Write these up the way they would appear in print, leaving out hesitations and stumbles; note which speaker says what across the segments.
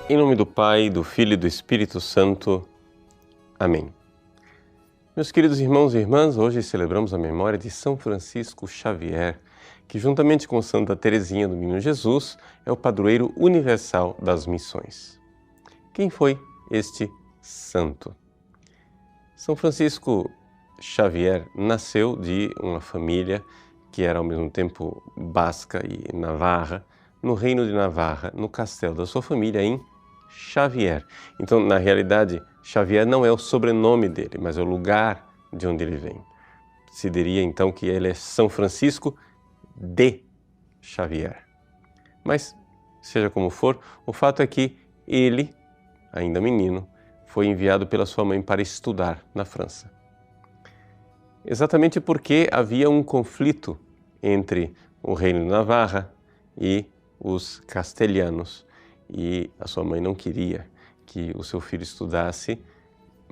Speaker 1: Em nome do Pai, do Filho e do Espírito Santo. Amém. Meus queridos irmãos e irmãs, hoje celebramos a memória de São Francisco Xavier, que juntamente com Santa Teresinha do Menino Jesus é o padroeiro universal das missões. Quem foi este santo? São Francisco Xavier nasceu de uma família que era ao mesmo tempo basca e navarra, no reino de Navarra, no castelo da sua família em Xavier. Então, na realidade, Xavier não é o sobrenome dele, mas é o lugar de onde ele vem. Se diria então que ele é São Francisco de Xavier. Mas, seja como for, o fato é que ele, ainda menino, foi enviado pela sua mãe para estudar na França. Exatamente porque havia um conflito entre o reino de Navarra e os castelhanos, e a sua mãe não queria que o seu filho estudasse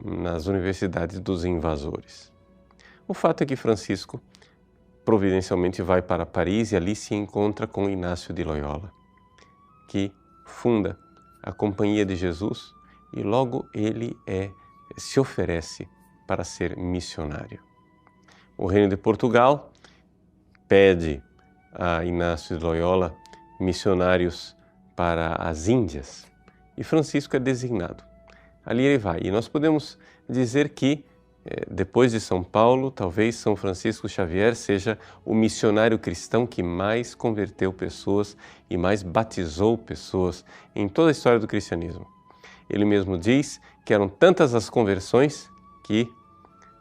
Speaker 1: nas universidades dos invasores. O fato é que Francisco providencialmente vai para Paris e ali se encontra com Inácio de Loyola, que funda a Companhia de Jesus e logo ele se oferece para ser missionário. O reino de Portugal pede a Inácio de Loyola missionários para as Índias e Francisco é designado. Ali ele vai e nós podemos dizer que depois de São Paulo, talvez São Francisco Xavier seja o missionário cristão que mais converteu pessoas e mais batizou pessoas em toda a história do cristianismo. Ele mesmo diz que eram tantas as conversões que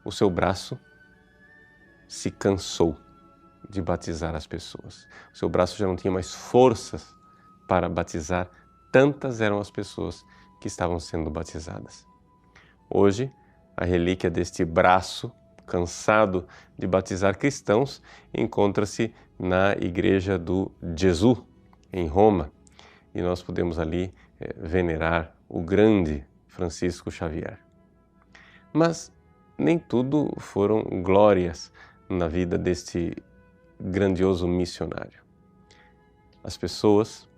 Speaker 1: o seu braço se cansou de batizar as pessoas. O seu braço já não tinha mais forças para batizar, tantas eram as pessoas que estavam sendo batizadas. Hoje, a relíquia deste braço cansado de batizar cristãos encontra-se na igreja do Gesù, em Roma, e nós podemos ali venerar o grande Francisco Xavier. Mas nem tudo foram glórias na vida deste grandioso missionário. As pessoas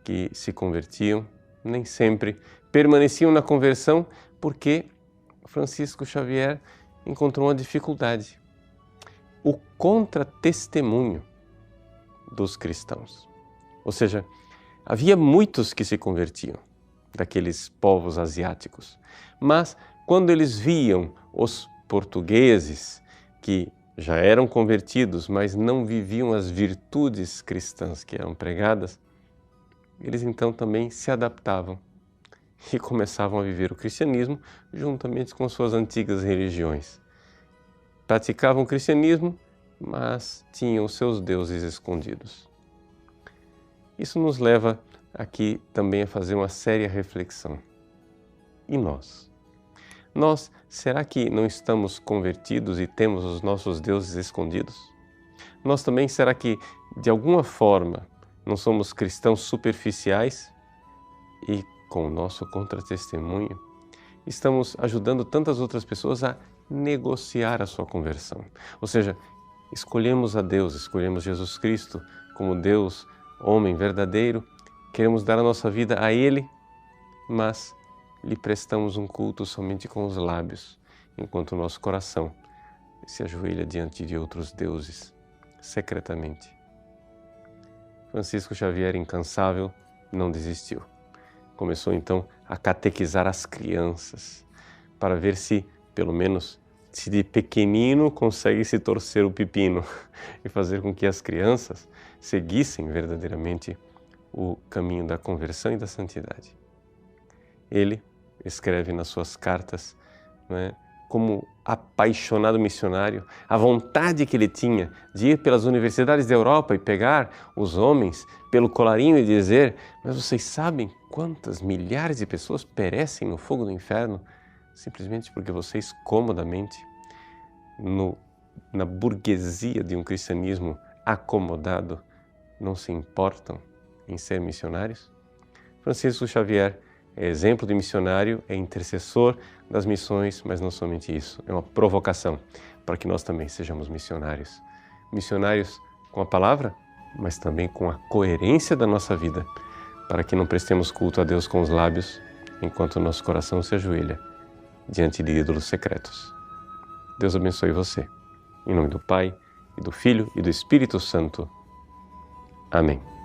Speaker 1: que se convertiam nem sempre permaneciam na conversão porque Francisco Xavier encontrou uma dificuldade: o contra-testemunho dos cristãos. Ou seja, havia muitos que se convertiam daqueles povos asiáticos, mas quando eles viam os portugueses que já eram convertidos, mas não viviam as virtudes cristãs que eram pregadas, eles então também se adaptavam e começavam a viver o cristianismo juntamente com suas antigas religiões. Praticavam o cristianismo, mas tinham seus deuses escondidos. Isso nos leva aqui também a fazer uma séria reflexão. E nós? Nós, será que não estamos convertidos e temos os nossos deuses escondidos? Nós também, será que, de alguma forma, não somos cristãos superficiais e, com o nosso contra-testemunho, estamos ajudando tantas outras pessoas a negociar a sua conversão? Ou seja, escolhemos a Deus, escolhemos Jesus Cristo como Deus, homem verdadeiro, queremos dar a nossa vida a Ele, mas lhe prestamos um culto somente com os lábios, enquanto o nosso coração se ajoelha diante de outros deuses, secretamente. Francisco Xavier, incansável, não desistiu. Começou então a catequizar as crianças, para ver se, pelo menos, se de pequenino consegue se torcer o pepino e fazer com que as crianças seguissem verdadeiramente o caminho da conversão e da santidade. Ele escreve nas suas cartas, como apaixonado missionário, a vontade que ele tinha de ir pelas universidades da Europa e pegar os homens pelo colarinho e dizer: mas vocês sabem quantas milhares de pessoas perecem no fogo do inferno simplesmente porque vocês comodamente, na burguesia de um cristianismo acomodado, não se importam em ser missionários? Francisco Xavier é exemplo de missionário, é intercessor das missões, mas não somente isso, é uma provocação para que nós também sejamos missionários. Missionários com a palavra, mas também com a coerência da nossa vida, para que não prestemos culto a Deus com os lábios, enquanto o nosso coração se ajoelha diante de ídolos secretos. Deus abençoe você. Em nome do Pai, e do Filho e do Espírito Santo. Amém.